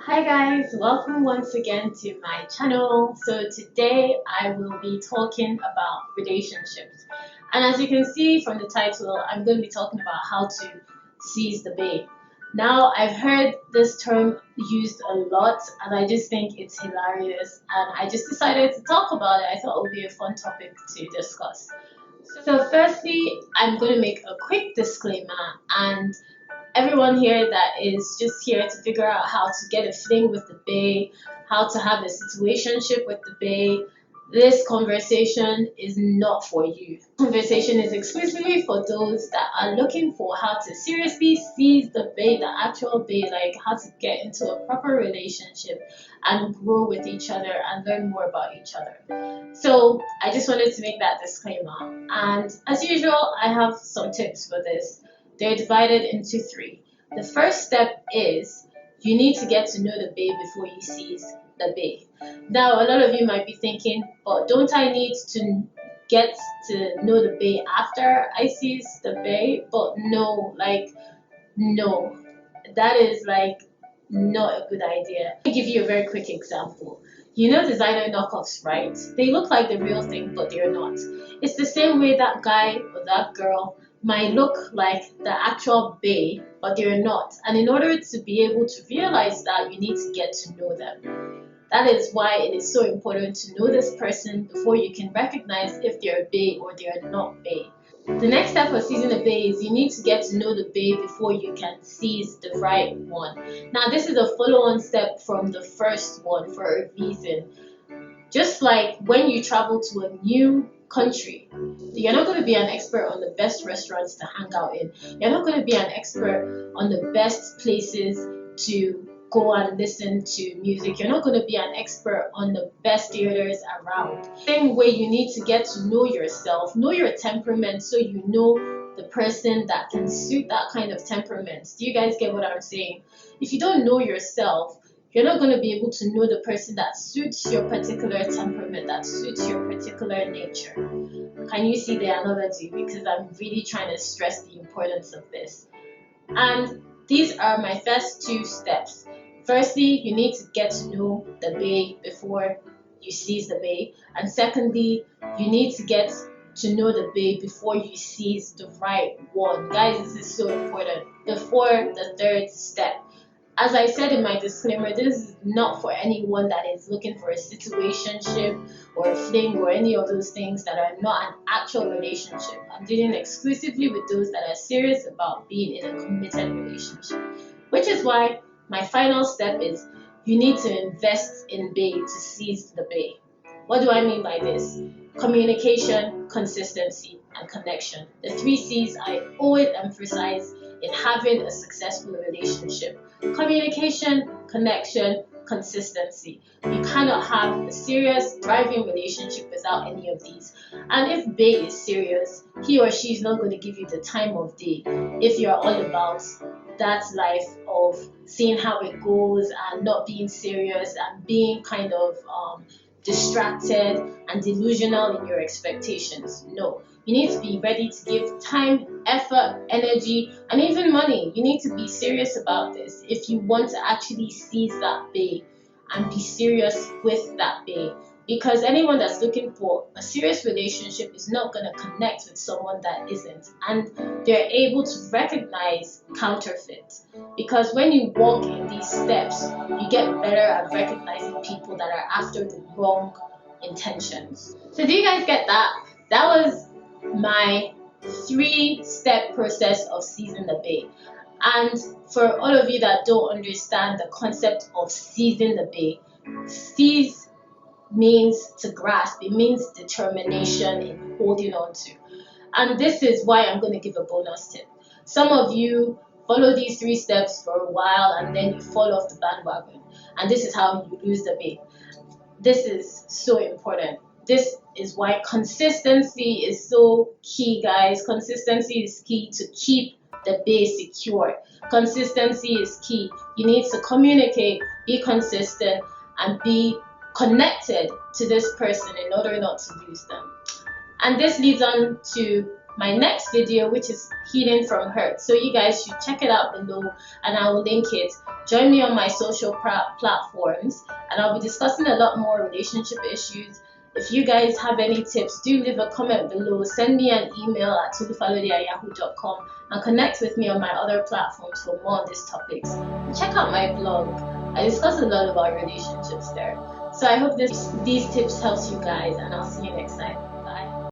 Hi guys, welcome once again to my channel. So today I will be talking about relationships. And as you can see from the title, I'm going to be talking about how to seize the babe. Now, I've heard this term used a lot and I just think it's hilarious and I just decided to talk about it. I thought it would be a fun topic to discuss. So firstly, I'm going to make a quick disclaimer and everyone here that is just here to figure out how to get a fling with the bae, how to have a situationship with the bae. This conversation is not for you. Conversation is exclusively for those that are looking for how to seriously seize the bae, the actual bae, like how to get into a proper relationship and grow with each other and learn more about each other. So I just wanted to make that disclaimer. And as usual, I have some tips for this. They're divided into three. The first step is you need to get to know the babe before you seize the babe. Now, a lot of you might be thinking, but don't I need to get to know the babe after I seize the babe? But no, no, that is not a good idea. Let me give you a very quick example. You know designer knockoffs, right? They look like the real thing, but they're not. It's the same way that guy or that girl might look like the actual bae, but they're not. And in order to be able to realize that, you need to get to know them. That is why it is so important to know this person before you can recognize if they're bae or they're not bae. The next step for seizing a bae is you need to get to know the bae before you can seize the right one. Now, this is a follow-on step from the first one for a reason. Just like when you travel to a new country, you're not going to be an expert on the best restaurants to hang out in. You're not going to be an expert on the best places to go and listen to music. You're not going to be an expert on the best theaters around. Same way, you need to get to know yourself, know your temperament, so you know the person that can suit that kind of temperament. Do you guys get what I'm saying? If you don't know yourself, you're not going to be able to know the person that suits your particular temperament, that suits your particular nature. Can you see the analogy? Because I'm really trying to stress the importance of this. And these are my first two steps. Firstly, you need to get to know the bae before you seize the bae. And secondly, you need to get to know the bae before you seize the right one. Guys, this is so important. Before the third step. As I said in my disclaimer, this is not for anyone that is looking for a situationship or a fling or any of those things that are not an actual relationship. I'm dealing exclusively with those that are serious about being in a committed relationship. Which is why my final step is you need to invest in bae to seize the bae. What do I mean by this? Communication, consistency, and connection. The three C's I always emphasize in having a successful relationship. Communication, connection, consistency. You cannot have a serious, thriving relationship without any of these. And if bae is serious, he or she is not going to give you the time of day if you're all about that life of seeing how it goes and not being serious and being kind of distracted and delusional in your expectations. No, you need to be ready to give time, effort, energy, and even money. You need to be serious about this if you want to actually seize that bae and be serious with that bae. Because anyone that's looking for a serious relationship is not going to connect with someone that isn't. And they're able to recognize counterfeit. Because when you walk in these steps, you get better at recognizing people that are after the wrong intentions. So do you guys get that? That was my 3-step process of seizing the bae. And for all of you that don't understand the concept of seizing the bae, seize means to grasp, it means determination in holding on to. And this is why I'm going to give a bonus tip. Some of you follow these 3 steps for a while and then you fall off the bandwagon, and this is how you lose the bae. This is so important. This is why consistency is so key, guys. Consistency is key to keep the bae secure. Consistency is key. You need to communicate, be consistent, and be connected to this person in order not to lose them. And this leads on to my next video, which is Healing from Hurt. So you guys should check it out below, and I will link it. Join me on my social platforms, and I'll be discussing a lot more relationship issues. If you guys have any tips, do leave a comment below. Send me an email at tulufalode@yahoo.com, and connect with me on my other platforms for more on these topics. And check out my blog. I discuss a lot about relationships there. So I hope these tips helps you guys, and I'll see you next time.